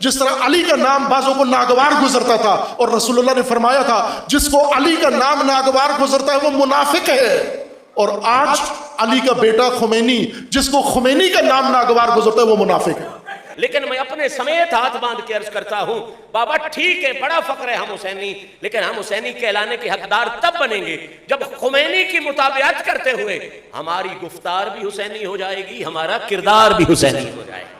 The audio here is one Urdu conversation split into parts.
جس طرح علی کا نام بعضوں کو ناگوار گزرتا تھا اور رسول اللہ نے فرمایا تھا جس کو علی کا نام ناگوار گزرتا ہے وہ منافق ہے، اور آج علی کا بیٹا خمینی جس کو خمینی کا نام ناگوار گزرتا ہے وہ منافق ہے۔ لیکن میں اپنے سمیت ہاتھ باندھ کے عرض کرتا ہوں بابا ٹھیک ہے بڑا فخر ہے ہم حسینی، لیکن ہم حسینی کہلانے کے حقدار تب بنیں گے جب خمینی کی مطابقت کرتے ہوئے ہماری گفتار بھی حسینی ہو جائے گی، ہمارا کردار بھی حسینی ہو جائے گا۔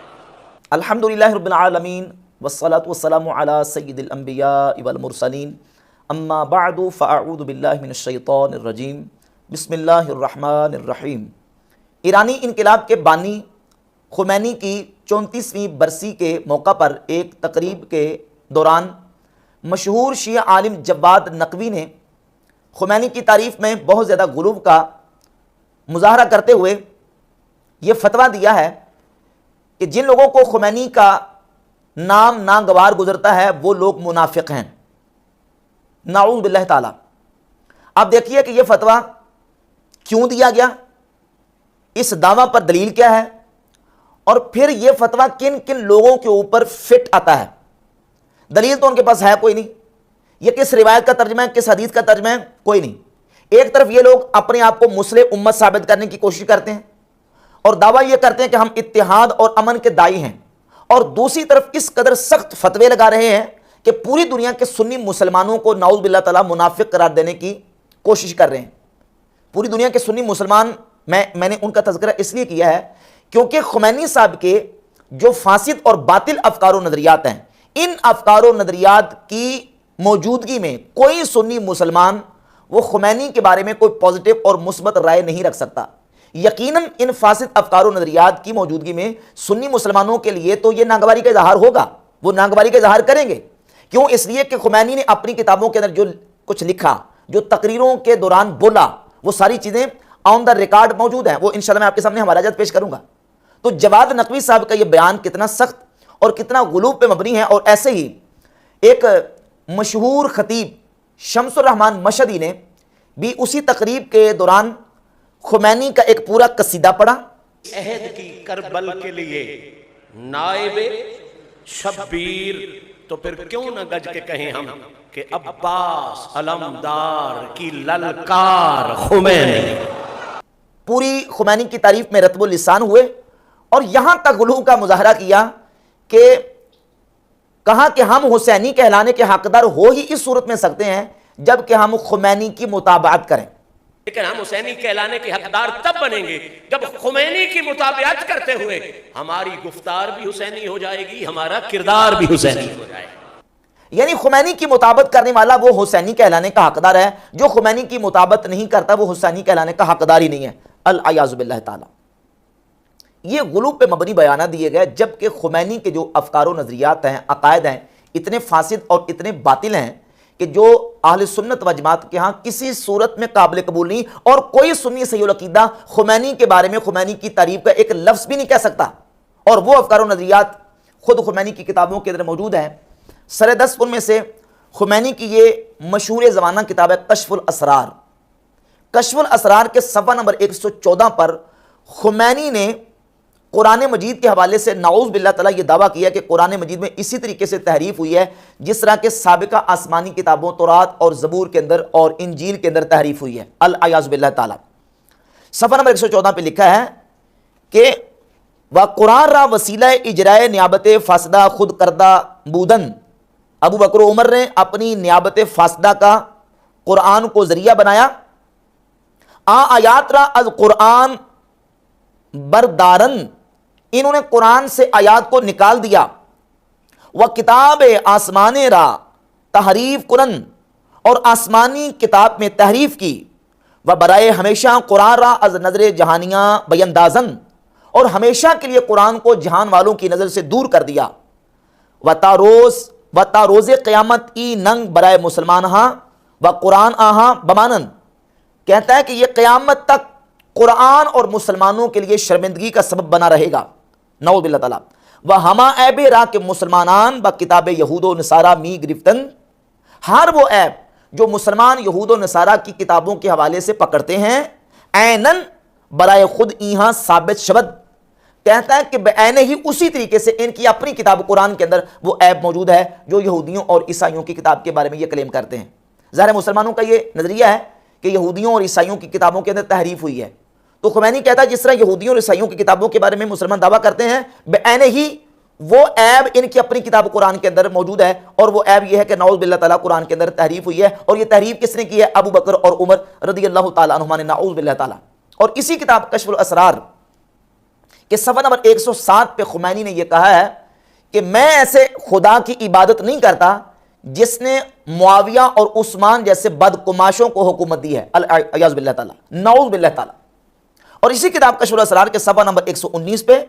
الحمدللہ رب العالمین والصلاة والسلام علی سید الانبیاء والمرسلین، اما بعد فاعوذ باللہ من الشیطان الرجیم، بسم اللہ الرحمن الرحیم۔ ایرانی انقلاب کے بانی خمینی کی 34ویں برسی کے موقع پر ایک تقریب کے دوران مشہور شیعہ عالم جواد نقوی نے خمینی کی تعریف میں بہت زیادہ غلو کا مظاہرہ کرتے ہوئے یہ فتویٰ دیا ہے کہ جن لوگوں کو خمینی کا نام ناگوار گزرتا ہے وہ لوگ منافق ہیں، نعوذ باللہ تعالی۔ آپ دیکھیے کہ یہ فتویٰ کیوں دیا گیا، اس دعویٰ پر دلیل کیا ہے، اور پھر یہ فتویٰ کن کن لوگوں کے اوپر فٹ آتا ہے۔ دلیل تو ان کے پاس ہے کوئی نہیں، یہ کس روایت کا ترجمہ ہے، کس حدیث کا ترجمہ ہے، کوئی نہیں۔ ایک طرف یہ لوگ اپنے آپ کو مسلح امت ثابت کرنے کی کوشش کرتے ہیں اور دعویٰ یہ کرتے ہیں کہ ہم اتحاد اور امن کے داعی ہیں، اور دوسری طرف اس قدر سخت فتوے لگا رہے ہیں کہ پوری دنیا کے سنی مسلمانوں کو نعوذ باللہ تعالیٰ منافق قرار دینے کی کوشش کر رہے ہیں۔ پوری دنیا کے سنی مسلمان، میں نے ان کا تذکرہ اس لیے کیا ہے کیونکہ خمینی صاحب کے جو فاسد اور باطل افکار و نظریات ہیں، ان افکار و نظریات کی موجودگی میں کوئی سنی مسلمان وہ خمینی کے بارے میں کوئی پازیٹیو اور مثبت رائے نہیں رکھ سکتا۔ یقیناً ان فاسد افکار و نظریات کی موجودگی میں سنی مسلمانوں کے لیے تو یہ ناگواری کا اظہار ہوگا، وہ ناگواری کا اظہار کریں گے۔ کیوں؟ اس لیے کہ خمینی نے اپنی کتابوں کے اندر جو کچھ لکھا، جو تقریروں کے دوران بولا، وہ ساری چیزیں آن دا ریکارڈ موجود ہیں، وہ انشاءاللہ میں آپ کے سامنے ہمارا جات پیش کروں گا۔ تو جواد نقوی صاحب کا یہ بیان کتنا سخت اور کتنا غلو پہ مبنی ہے، اور ایسے ہی ایک مشہور خطیب شمس الرحمن مشہدی نے بھی اسی تقریب کے دوران خمینی کا ایک پورا قصیدہ پڑھا۔ عہد کی کربل کے لیے نائب شبیر، تو پھر کیوں نہ گج کے کہیں ہم کہ عباس علمدار کی للکار خمینی۔ پوری خمینی کی تعریف میں رطب اللسان ہوئے اور یہاں تک غلو کا مظاہرہ کیا کہ کہا کہ ہم حسینی کہلانے کے حقدار ہو ہی اس صورت میں سکتے ہیں جب کہ ہم خمینی کی مطابقت کریں، لیکن ہم حسینی کہلانے کے حقدار تب بنیں گے جب خمینی کی مطابقت کرتے ہوئے ہماری گفتار بھی حسینی ہو جائے گی، ہمارا کردار بھی حسینی ہو جائے گا۔ یعنی خمینی کی مطابقت کرنے والا وہ حسینی کہلانے کا حقدار ہے، جو خمینی کی مطابقت نہیں کرتا وہ حسینی کہلانے کا حقدار ہی نہیں ہے، العیاذ باللہ تعالی۔ یہ غلو پہ مبنی بیانات دیے گئے، جبکہ خمینی کے جو افکار و نظریات ہیں، عقائد ہیں، اتنے فاسد اور اتنے باطل ہیں کہ جو اہل سنت و جماعت کے ہاں کسی صورت میں قابل قبول نہیں، اور کوئی سنی صحیح العقیدہ خمینی کے بارے میں خمینی کی تعریف کا ایک لفظ بھی نہیں کہہ سکتا، اور وہ افکار و نظریات خود خمینی کی کتابوں کے اندر موجود ہیں۔ سر دست ان میں سے خمینی کی یہ مشہور زمانہ کتاب ہے کشف الاسرار۔ کشف الاسرار کے صفحہ نمبر 114 پر خمینی نے قرآن مجید کے حوالے سے نعوذ باللہ تعالیٰ یہ دعویٰ کیا کہ قرآن مجید میں اسی طریقے سے تحریف ہوئی ہے جس طرح کے سابقہ آسمانی کتابوں تورات اور زبور کے اندر اور انجیل کے اندر تحریف ہوئی ہے، العیاذ باللہ تعالیٰ۔ صفحہ نمبر 114 پہ لکھا ہے کہ وہ قرآن را وسیلہ اجرائے نیابت فاسدہ خود کردہ بودن، ابو بکر و عمر نے اپنی نیابت فاسدہ کا قرآن کو ذریعہ بنایا۔ آیات را از قرآن بردارن، انہوں نے قرآن سے آیات کو نکال دیا۔ وہ کتاب آسمان را تحریف کرن، اور آسمانی کتاب میں تحریف کی۔ وہ برائے ہمیشہ قرآن را از نظر جہانیاں بیندازن، اور ہمیشہ کے لیے قرآن کو جہان والوں کی نظر سے دور کر دیا۔ و تا روز قیامت ای ننگ برائے مسلمان ہاں و قرآن آہاں بمانن، کہتا ہے کہ یہ قیامت تک قرآن اور مسلمانوں کے لیے شرمندگی کا سبب بنا رہے گا، نعوذ باللہ تعالیٰ۔ وہ ہما عیب را کہ مسلمانان با کتاب یہود و نصارہ می گرفتن، ہر وہ عیب جو مسلمان یہود و نصارہ کی کتابوں کے حوالے سے پکڑتے ہیں، عینن برائے خود ایہاں ثابت شود، کہتا ہے کہ بعین ہی اسی طریقے سے ان کی اپنی کتاب قرآن کے اندر وہ عیب موجود ہے جو یہودیوں اور عیسائیوں کی کتاب کے بارے میں یہ کلیم کرتے ہیں۔ ظاہر مسلمانوں کا یہ نظریہ ہے کہ یہودیوں اور عیسائیوں کی کتابوں کے اندر تحریف ہوئی ہے، تو خمینی کہتا ہے جس طرح یہودیوں اور عیسائیوں کی کتابوں کے بارے میں مسلمان دعویٰ کرتے ہیں، بعین ہی وہ عیب ان کی اپنی کتاب قرآن کے اندر موجود ہے، اور وہ عیب یہ ہے کہ نعوذ باللہ تعالیٰ قرآن کے اندر تحریف ہوئی ہے، اور یہ تحریف کس نے کی ہے؟ ابو بکر اور عمر رضی اللہ تعالیٰ عنہما نے، نعوذ باللہ تعالیٰ۔ اور اسی کتاب کشف الاسرار کہ صفحہ نمبر 107 پہ خمینی نے یہ کہا ہے کہ میں ایسے خدا کی عبادت نہیں کرتا جس نے معاویہ اور عثمان جیسے بدقماشوں کو حکومت دی ہے، الیاذ باللہ تعالیٰ، نعوذ باللہ تعالیٰ۔ اور اسی کتاب کشف الاسرار کے صفحہ نمبر 119 پہ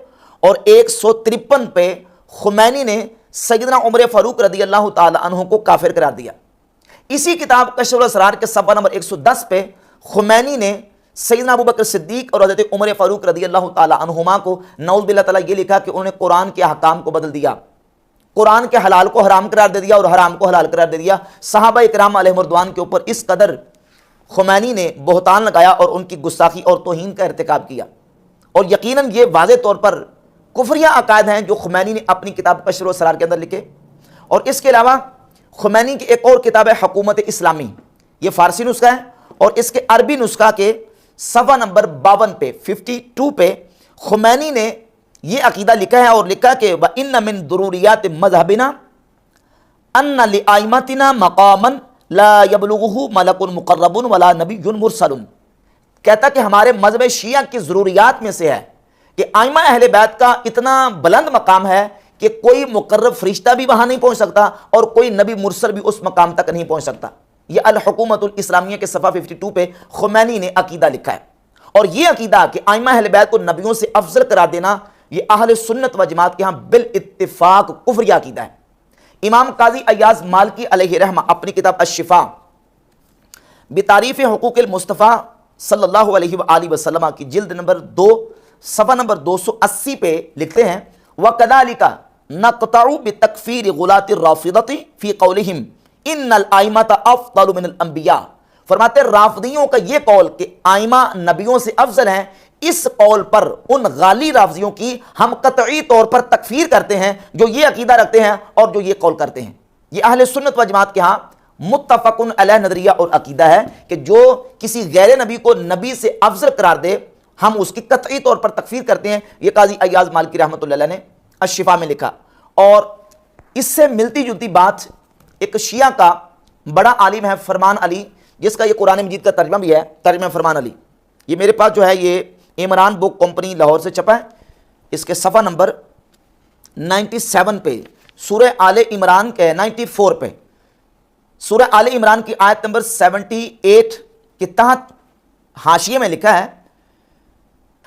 اور 153 پہ خمینی نے سیدنا عمر فاروق رضی اللہ تعالیٰ عنہ کو کافر قرار دیا۔ اسی کتاب کشف الاسرار کے صفحہ نمبر 110 پہ خمینی نے سیدنا ابو بکر صدیق اور حضرت عمر فاروق رضی اللہ تعالیٰ عنہما کو نعوذ باللہ تعالیٰ یہ لکھا کہ انہوں نے قرآن کے احکام کو بدل دیا، قرآن کے حلال کو حرام قرار دے دیا اور حرام کو حلال قرار دے دیا۔ صحابہ اکرام علیہم رضوان کے اوپر اس قدر خمینی نے بہتان لگایا اور ان کی گستاخی اور توہین کا ارتکاب کیا، اور یقیناً یہ واضح طور پر کفریہ عقائد ہیں جو خمینی نے اپنی کتاب کشف الاسرار کے اندر لکھے۔ اور اس کے علاوہ خمینی کی ایک اور کتاب ہے حکومت اسلامی، یہ فارسی نسخہ ہے، اور اس کے عربی نسخہ کے صفحہ نمبر 52 پہ 52 پہ خمینی نے یہ عقیدہ لکھا ہے اور لکھا کہ وَإِنَّ مِن ضُرُورِيَاتِ مَذْهَبِنَا أَنَّ لِأَئِمَّتِنَا مَقَامًا لَا يَبْلُغُهُ مَلَكٌ مُقَرَّبٌ وَلَا نَبِيٌّ مُرْسَلٌ۔ کہتا کہ ہمارے مذہب شیعہ کی ضروریات میں سے ہے کہ ائمہ اہل بیت کا اتنا بلند مقام ہے کہ کوئی مقرب فرشتہ بھی وہاں نہیں پہنچ سکتا اور کوئی نبی مرسل بھی اس مقام تک نہیں پہنچ سکتا۔ یہ الحکومت الاسلامیہ کے صفحہ 52 پہ خمینی نے عقیدہ لکھا ہے، اور یہ عقیدہ کہ ائمہ اہل بیت کو نبیوں سے افضل قرار دینا یہ اہل سنت و جماعت کے ہاں بالاتفاق کفری عقیدہ ہے۔ امام قاضی ایاز مالکی علیہ رحمہ اپنی کتاب الشفاء بتعریف حقوق المصطفیٰ صلی اللہ علیہ وآلہ وسلم کی جلد نمبر 2 صفحہ نمبر 280 پہ لکھتے ہیں وَكَذَلِكَ نَقْطَعُ بِتَكْفِيرِ غُلَاةِ الرَّافِضَةِ فِي قَوْلِهِمْ إِنَّ الْأَئِمَّةَ أَفْضَلُ مِنَ الْأَنْبِيَاءِ۔ فرماتے رافضیوں کا یہ قول کہ ائمہ نبیوں سے افضل ہیں، اس قول پر ان غالی رافضیوں کی ہم قطعی طور پر تکفیر کرتے ہیں جو یہ عقیدہ رکھتے ہیں اور جو یہ قول کرتے ہیں۔ یہ اہل سنت و جماعت کے ہاں متفق علیہ نظریہ اور عقیدہ ہے کہ جو کسی غیر نبی کو نبی سے افضل قرار دے ہم اس کی قطعی طور پر تکفیر کرتے ہیں۔ یہ قاضی ایاز مالکی رحمۃ اللہ علیہ نے الشفاء میں لکھا۔ اور اس سے ملتی جلتی بات ایک شیعہ کا بڑا عالم ہے فرمان علی، جس کا یہ قرآن مجید کا ترجمہ بھی ہے، ترجمہ فرمان علی۔ یہ میرے پاس جو ہے یہ عمران بک کمپنی لاہور سے چھپا ہے، اس کے صفحہ نمبر 97 پہ سورہ آل عمران کے 94 پہ سورہ آل عمران کی آیت نمبر 78 کے تحت حاشیے میں لکھا ہے،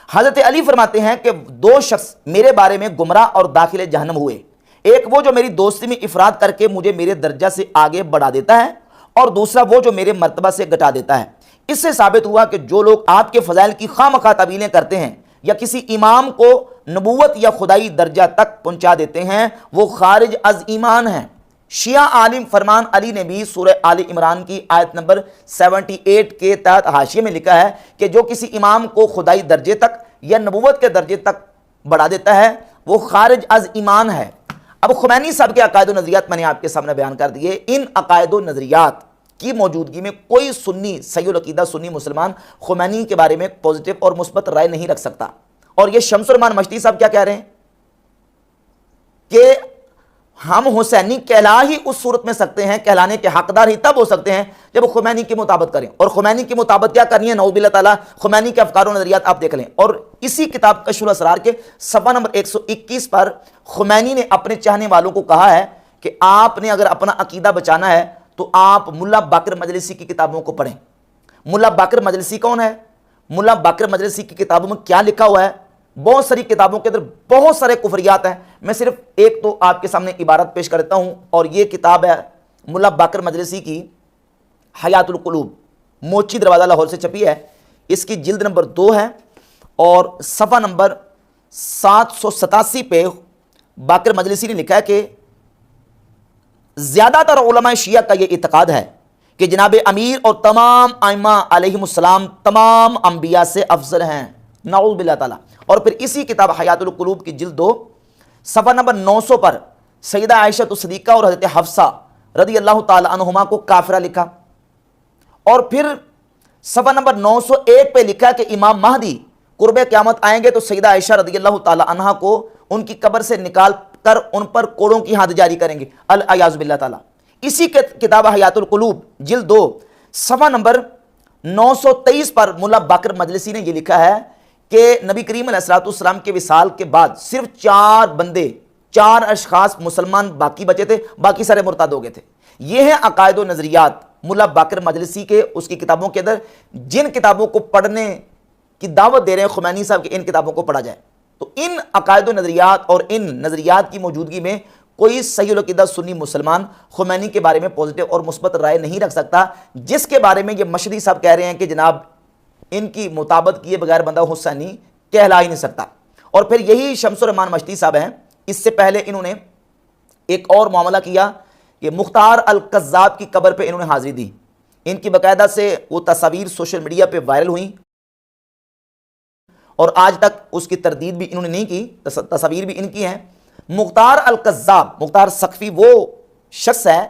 حضرت علی فرماتے ہیں کہ 2 شخص میرے بارے میں گمراہ اور داخل جہنم ہوئے، ایک وہ جو میری دوستی میں افراد کر کے مجھے میرے درجہ سے آگے بڑھا دیتا ہے، اور دوسرا وہ جو میرے مرتبہ سے گھٹا دیتا ہے۔ اس سے ثابت ہوا کہ جو لوگ آپ کے فضائل کی خواہ مخواہ تعویلیں کرتے ہیں یا کسی امام کو نبوت یا خدائی درجہ تک پہنچا دیتے ہیں وہ خارج از ایمان ہیں۔ شیعہ عالم فرمان علی نے بھی سورہ آل عمران کی آیت نمبر 78 کے تحت حاشیے میں لکھا ہے کہ جو کسی امام کو خدائی درجے تک یا نبوت کے درجے تک بڑھا دیتا ہے وہ خارج از ایمان ہے۔ اب خمینی صاحب کے عقائد و نظریات میں نے آپ کے سامنے بیان کر دیے۔ ان عقائد و نظریات کی موجودگی میں کوئی سنی صحیح العقیدہ سنی مسلمان خمینی کے بارے میں پوزیٹو اور مثبت رائے نہیں رکھ سکتا۔ اور یہ شمس الرحمان مشتی صاحب کیا کہہ رہے ہیں کہ ہم حسینی کہلا ہی اس صورت میں سکتے ہیں، کہلانے کے حقدار ہی تب ہو سکتے ہیں جب خمینی کی مطابقت کریں، اور خمینی کی مطابقت کیا کرنی ہے؟ نعوذ باللہ تعالیٰ خمینی کے افکار و نظریات آپ دیکھ لیں۔ اور اسی کتاب کشف الاسرار کے صفحہ نمبر 121 پر خمینی نے اپنے چاہنے والوں کو کہا ہے کہ آپ نے اگر اپنا عقیدہ بچانا ہے تو آپ ملا باقر مجلسی کی کتابوں کو پڑھیں۔ ملا باقر مجلسی کون ہے؟ ملا باقر مجلسی کی کتابوں میں کیا لکھا ہوا ہے؟ بہت ساری کتابوں کے اندر بہت سارے کفریات ہیں، میں صرف ایک تو آپ کے سامنے عبارت پیش کرتا ہوں، اور یہ کتاب ہے ملا باقر مجلسی کی حیات القلوب، موچی دروازہ لاہور سے چھپی ہے، اس کی جلد نمبر 2 ہے، اور صفحہ نمبر 787 پہ باقر مجلسی نے لکھا ہے کہ زیادہ تر علماء شیعہ کا یہ اعتقاد ہے کہ جناب امیر اور تمام ائمہ علیہم السلام تمام انبیاء سے افضل ہیں، نعوذ باللہ تعالیٰ۔ اور پھر اسی کتاب حیات القلوب کی جلد 2 صفحہ نمبر 900 پر سیدہ عائشہ صدیقہ اور حضرت حفصہ رضی اللہ تعالی عنہما کو کافرہ لکھا، اور پھر صفحہ نمبر 901 پہ لکھا کہ امام مہدی قرب قیامت آئیں گے تو سیدہ عائشہ رضی اللہ تعالی عنہا کو ان کی قبر سے نکال کر ان پر کوڑوں کی حد جاری کریں گے، الیاذ باللہ تعالی۔ اسی کتاب حیات القلوب جلد 2 صفحہ نمبر 923 پر ملا باقر مجلسی نے یہ لکھا ہے کہ نبی کریم علیہ الصلوۃ والسلام کے وصال کے بعد صرف 4 اشخاص مسلمان باقی بچے تھے، باقی سارے مرتد ہو گئے تھے۔ یہ ہیں عقائد و نظریات ملا باقر مجلسی کے، اس کی کتابوں کے اندر، جن کتابوں کو پڑھنے کی دعوت دے رہے ہیں خمینی صاحب کہ ان کتابوں کو پڑھا جائے۔ تو ان عقائد و نظریات اور ان نظریات کی موجودگی میں کوئی صحیح العقیدہ سنی مسلمان خمینی کے بارے میں پازیٹیو اور مثبت رائے نہیں رکھ سکتا، جس کے بارے میں یہ مشری صاحب کہہ رہے ہیں کہ جناب ان کی مطابقت کیے بغیر بندہ حسینی کہلا ہی نہیں سکتا۔ اور پھر یہی شمس الرحمان مشتی صاحب ہیں، اس سے پہلے انہوں نے ایک اور معاملہ کیا کہ مختار القذاب کی قبر پہ انہوں نے حاضری دی، ان کی باقاعدہ سے وہ تصاویر سوشل میڈیا پہ وائرل ہوئیں اور آج تک اس کی تردید بھی انہوں نے نہیں کی، تصاویر بھی ان کی ہیں۔ مختار القذاب، مختار سقفی وہ شخص ہے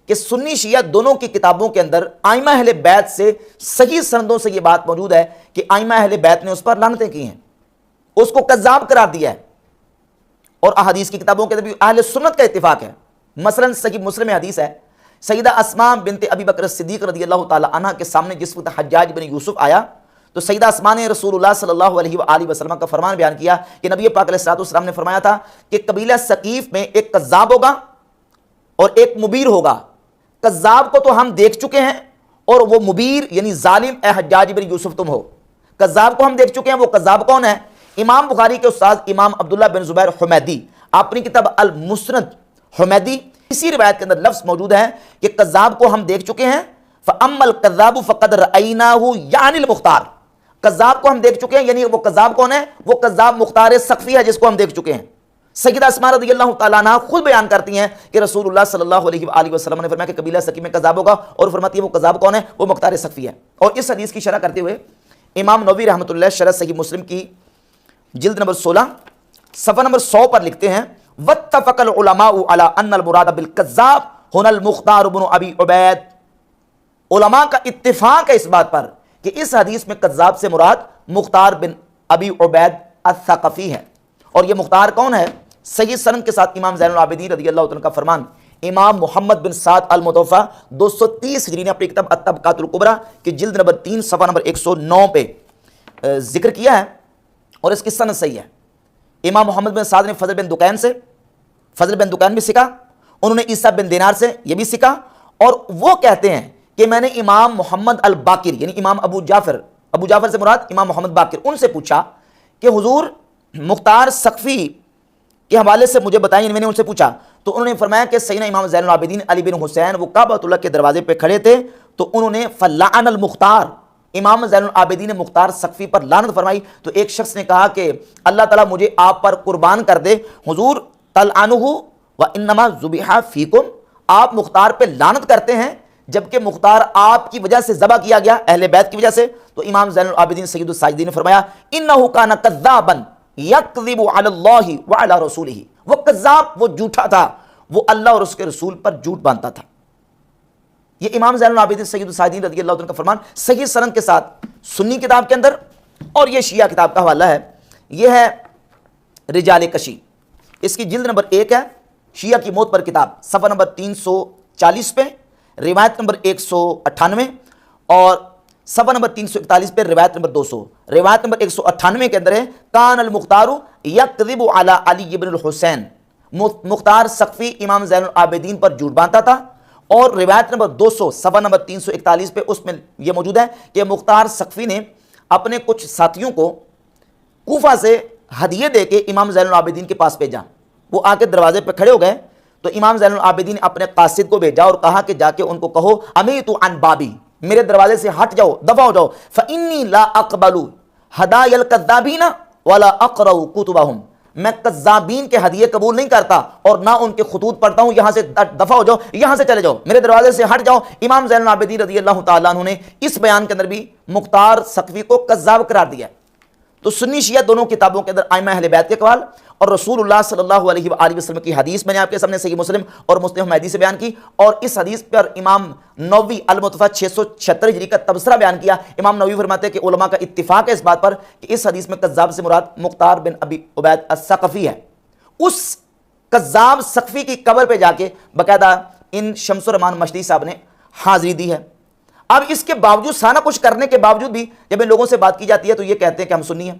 کہ سنی شیعہ دونوں کی کتابوں کے اندر ائمہ اہل بیت سے صحیح سندوں سے یہ بات موجود ہے کہ ائمہ اہل بیت نے اس پر لعنتیں کی ہیں، اس کو کذاب قرار دیا ہے۔ اور احادیث کی کتابوں کے اندر بھی اہل سنت کا اتفاق ہے، مثلا صحیح مسلم حدیث ہے، سیدہ اسماء بنت ابی بکر صدیق رضی اللہ تعالی عنہ کے سامنے جس وقت حجاج بن یوسف آیا تو سیدہ اسماء نے رسول اللہ صلی اللہ علیہ وآلہ وسلم کا فرمان بیان کیا کہ نبی پاک علیہ الصلوۃ والسلام نے فرمایا تھا کہ قبیلہ ثقیف میں ایک کذاب ہوگا اور ایک مبیر ہوگا، کذاب کو تو ہم دیکھ چکے ہیں اور وہ مبیر یعنی ظالم اے حجاج بن یوسف تم ہو۔ کذاب کو ہم دیکھ چکے ہیں، وہ کذاب کون ہے؟ امام بخاری کے استاد امام عبداللہ بن زبیر حمیدی اپنی کتاب المسند حمیدی، اسی روایت کے اندر لفظ موجود ہے کہ کذاب کو ہم دیکھ چکے ہیں، فَأَمَّا الْكَذَّابُ فَقَدْ رَأَيْنَاهُ یعنی المختار، کذاب کو ہم دیکھ چکے ہیں، یعنی وہ کذاب کون ہے؟ وہ کذاب مختار سقفی ہے جس کو ہم دیکھ چکے ہیں۔ سیدہ اسماء رضی اللہ تعالیٰ عنہ خود بیان کرتی ہیں کہ رسول اللہ صلی اللہ علیہ وآلہ وسلم نے فرمایا کہ قبیلہ ثقیف میں کذاب ہوگا، اور فرماتی ہے وہ کذاب کون ہے؟ وہ مختار سقفی ہے۔ اور اس حدیث کی شرح کرتے ہوئے امام نووی رحمۃ اللہ شرح صحیح مسلم کی جلد نمبر 16 صفحہ نمبر 100 پر لکھتے ہیں واتفق العلماء علی ان المراد بالکذاب هنا المختار بن ابی عبید، علماء کا اتفاق ہے اس بات پر کہ اس حدیث میں کذاب سے مراد مختار بن ابی عبید الثقفی ہے۔ اور یہ مختار کون ہے؟ صحیح سند کے ساتھ امام زین العابدین رضی اللہ عنہ کا فرمان امام محمد بن سعد المتوفی 230 ہجری نے اپنی کتاب الطبقات الکبریٰ کی جلد نمبر 3 صفحہ نمبر 109 پہ ذکر کیا ہے، اور اس کی سند صحیح ہے۔ امام محمد بن سعد نے فضل بن دکین بھی سیکھا، انہوں نے عیسیٰ بن دینار سے یہ بھی سیکھا، اور وہ کہتے ہیں کہ میں نے امام محمد الباقر یعنی امام ابو جعفر سے مراد امام محمد باقر، ان سے پوچھا کہ حضور مختار سقفی کے حوالے سے مجھے بتائیں، میں نے ان سے پوچھا تو انہوں نے فرمایا کہ سیدنا امام زین العابدین علی بن حسین وہ کعبۃ اللہ کے دروازے پہ کھڑے تھے تو انہوں نے فلعن المختار، امام زین العابدین نے مختار سقفی پر لعنت فرمائی۔ تو ایک شخص نے کہا کہ اللہ تعالیٰ مجھے آپ پر قربان کر دے، حضور تلعنہ وانما ذبح فیکم، آپ مختار پہ لعنت کرتے ہیں جبکہ مختار آپ کی وجہ سے ذبح کیا گیا، اہل بیت کی وجہ سے۔ تو امام زین العابدین سید الساجدین نے فرمایا انہ کان کذابا یکذب علی اللہ وعلی رسولہ، وہ کذاب، وہ جھوٹا تھا، وہ اللہ اور اس کے رسول پر جھوٹ باندھتا تھا۔ یہ امام زین العابدین سید الساجدین رضی اللہ عنہ کا فرمان صحیح سند کے ساتھ سنی کتاب کے اندر، اور یہ شیعہ کتاب کا حوالہ ہے، یہ ہے رجال کشی، اس کی جلد نمبر 1 ہے، شیعہ کی موت پر کتاب صفحہ نمبر 340 پہ روایت نمبر 198، اور صفحہ نمبر 341 پہ روایت نمبر 200۔ روایت نمبر 198 کے اندر ہے کان المختار یکذب علی علی بن الحسین، مختار سقفی امام زین العابدین پر جھوٹ باندھتا تھا۔ اور روایت نمبر 200 صفحہ نمبر 341 پہ اس میں یہ موجود ہے کہ مختار سقفی نے اپنے کچھ ساتھیوں کو کوفہ سے ہدیے دے کے امام زین العابدین کے پاس بھیجا، وہ آ کے دروازے پہ کھڑے ہو گئے تو امام زین العابدین نے اپنے قاصد کو بھیجا اور کہا کہ جا کے ان کو کہو امیت عن بابی، میرے دروازے سے ہٹ جاؤ، دفع ہو جاؤ، فانی لا اقبل ہدایا الکذابین ولا اقرأ کتبہم، میں کذابین کے ہدیے قبول نہیں کرتا اور نہ ان کے خطوط پڑھتا ہوں، یہاں سے دفع ہو جاؤ، یہاں سے چلے جاؤ، میرے دروازے سے ہٹ جاؤ۔ امام زین العابدین رضی اللہ تعالیٰ عنہ نے اس بیان کے اندر بھی مختار سقفی کو کذاب قرار دیا ہے۔ تو سنی شیعہ دونوں کتابوں کے اندر ائمہ اہل بیت کے اقوال اور رسول صلی اللہ علیہ وسلم کی حدیث میں نے آپ کے سامنے صحیح مسلم اور مسلم حدیث سے بیان کی، اور اس حدیث پر امام نووی المتوفیٰ 676 ہجری کا تبصرہ بیان کیا۔ امام نووی فرماتے ہیں کہ علماء کا اتفاق ہے اس بات پر کہ اس حدیث میں کذاب سے مراد مختار بن ابی عبید الثقفی ہے۔ اس کذاب ثقفی کی قبر پہ جا کے باقاعدہ ان شمس الرحمان مشدی صاحب نے حاضری دی ہے۔ اب اس کے باوجود سارا کچھ کرنے کے باوجود بھی جب ان لوگوں سے بات کی جاتی ہے تو یہ کہتے ہیں کہ ہم سنی ہیں،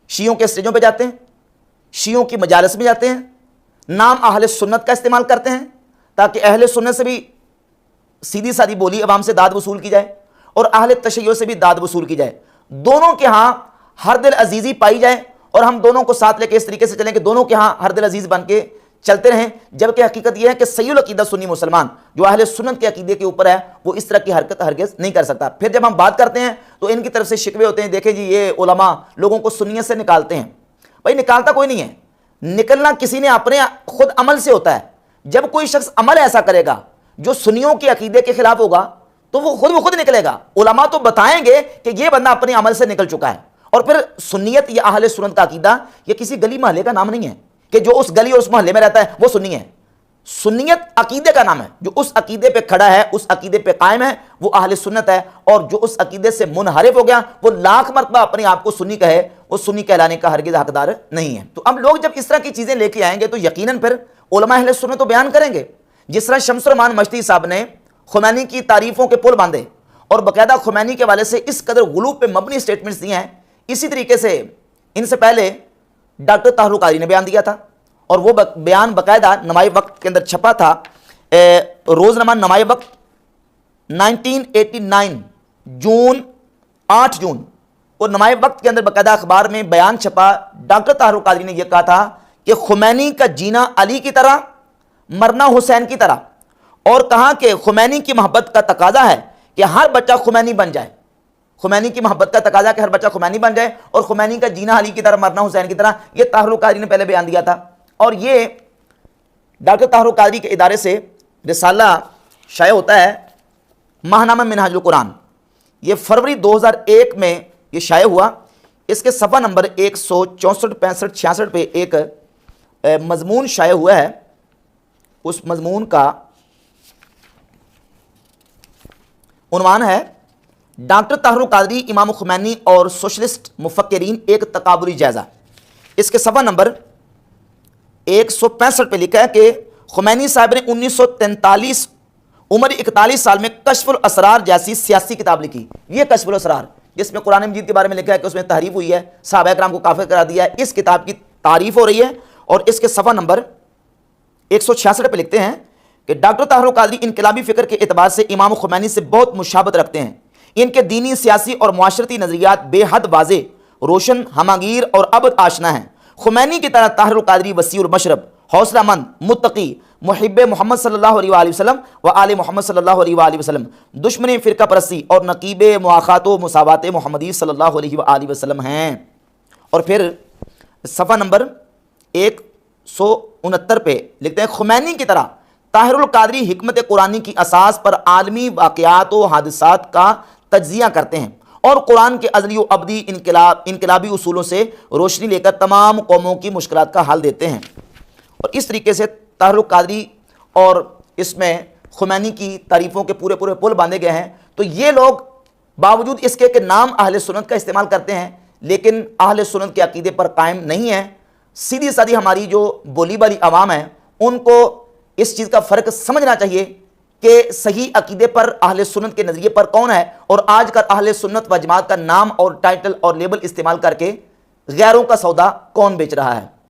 شیعوں کے اسٹیجوں پہ جاتے ہیں، شیعوں کی مجالس میں جاتے ہیں، نام اہل سنت کا استعمال کرتے ہیں تاکہ اہل سنت سے بھی سیدھی سادھی بولی عوام سے داد وصول کی جائے اور اہل تشیع سے بھی داد وصول کی جائے، دونوں کے ہاں ہر دل عزیزی پائی جائے اور ہم دونوں کو ساتھ لے کے اس طریقے سے چلیں کہ دونوں کے ہاں ہر دل عزیز بن کے چلتے رہیں، جبکہ حقیقت یہ ہے کہ صحیح العقیدہ سنی مسلمان جو اہل سنت کے عقیدے کے اوپر ہے وہ اس طرح کی حرکت ہرگز نہیں کر سکتا۔ پھر جب ہم بات کرتے ہیں تو ان کی طرف سے شکوے ہوتے ہیں، دیکھیں جی یہ علماء لوگوں کو سنیت سے نکالتے ہیں۔ بھائی نکالتا کوئی نہیں ہے، نکلنا کسی نے اپنے خود عمل سے ہوتا ہے۔ جب کوئی شخص عمل ایسا کرے گا جو سنیوں کے عقیدے کے خلاف ہوگا تو وہ خود نکلے گا۔ علماء تو بتائیں گے کہ یہ بندہ اپنے عمل سے نکل چکا ہے۔ اور پھر سنیت یا اہل سنت کا عقیدہ یہ کسی گلی محلے کا نام نہیں ہے کہ جو اس گلی اور اس محلے میں رہتا ہے وہ سنی ہے۔ سنیت عقیدے کا نام ہے، جو اس عقیدے پہ کھڑا ہے، اس عقیدے پہ قائم ہے، وہ اہل سنت ہے، اور جو اس عقیدے سے منحرف ہو گیا وہ لاکھ مرتبہ اپنے آپ کو سنی کہے، وہ سنی کہلانے کا ہرگز حقدار نہیں ہے۔ تو اب لوگ جب اس طرح کی چیزیں لے کے آئیں گے تو یقیناً پھر علماء اہل سنت تو بیان کریں گے۔ جس طرح شمس الرحمان مشدی صاحب نے خمینی کی تعریفوں کے پل باندھے اور باقاعدہ خمینی کے حوالے سے اس قدر غلو پہ مبنی اسٹیٹمنٹس دیے ہیں، اسی طریقے سے ان سے پہلے ڈاکٹر طاہر القادری نے بیان دیا تھا، اور وہ بیان باقاعدہ نمائے وقت کے اندر چھپا تھا، روزنامہ نمائے وقت 1989 جون 8 جون، اور نمائے وقت کے اندر باقاعدہ اخبار میں بیان چھپا۔ ڈاکٹر طاہر القادری نے یہ کہا تھا کہ خمینی کا جینا علی کی طرح، مرنا حسین کی طرح، اور کہا کہ خمینی کی محبت کا تقاضا ہے کہ ہر بچہ خمینی بن جائے۔ خمینی کی محبت کا تقاضا کہ ہر بچہ خمینی بن جائے، اور خمینی کا جینا علی کی طرح، مرنا حسین کی طرح، یہ طاہر القادری نے پہلے بیان دیا تھا۔ اور یہ ڈاکٹر طاہر القادری کے ادارے سے رسالہ شائع ہوتا ہے، ماہنامہ منہاج القرآن، یہ فروری 2001 میں یہ شائع ہوا۔ اس کے صفحہ نمبر 164 65 66 پہ ایک مضمون شائع ہوا ہے۔ اس مضمون کا عنوان ہے ڈاکٹر طاہر القادری، امام خمینی اور سوشلسٹ مفکرین ایک تقابلی جائزہ۔ اس کے صفحہ نمبر 165 پہ لکھا ہے کہ خمینی صاحب نے 1943 عمر 41 سال میں کشف الاسرار جیسی سیاسی کتاب لکھی۔ یہ کشف الاسرار جس میں قرآن مجید کے بارے میں لکھا ہے کہ اس میں تحریف ہوئی ہے، صحابہ کرام کو کافر کرا دیا ہے، اس کتاب کی تعریف ہو رہی ہے۔ اور اس کے صفحہ نمبر 166 پہ لکھتے ہیں کہ ڈاکٹر طاہر القادری انقلابی فکر کے اعتبار سے امام خمینی سے بہت مشابہت رکھتے ہیں۔ ان کے دینی، سیاسی اور معاشرتی نظریات بے حد واضح، روشن، ہماگیر اور ابد آشنا ہیں۔ خمینی کی طرح طاہر القادری وسیع المشرب، حوصلہ مند، متقی، محب محمد صلی اللہ علیہ وآلہ وسلم و آل محمد صلی اللہ علیہ وآلہ وسلم، دشمن فرقہ پرستی اور نقیب مواخات و مساوات محمدی صلی اللہ علیہ وآلہ وسلم ہیں۔ اور پھر صفحہ نمبر 169 پہ لکھتے ہیں خمینی کی طرح طاہر القادری حکمت قرآنی کی اساس پر عالمی واقعات و حادثات کا تجزیہ کرتے ہیں اور قرآن کے ازلی و ابدی انقلابی اصولوں سے روشنی لے کر تمام قوموں کی مشکلات کا حل دیتے ہیں۔ اور اس طریقے سے طاہر القادری اور اس میں خمینی کی تعریفوں کے پورے پل باندھے گئے ہیں۔ تو یہ لوگ باوجود اس کے کہ نام اہل سنت کا استعمال کرتے ہیں لیکن اہل سنت کے عقیدے پر قائم نہیں ہیں۔ سیدھی سادھی ہماری جو بولی بالی عوام ہے ان کو اس چیز کا فرق سمجھنا چاہیے کہ صحیح عقیدے پر اہل سنت کے نظریے پر کون ہے، اور آج کل اہل سنت و جماعت کا نام اور ٹائٹل اور لیبل استعمال کر کے غیروں کا سودا کون بیچ رہا ہے۔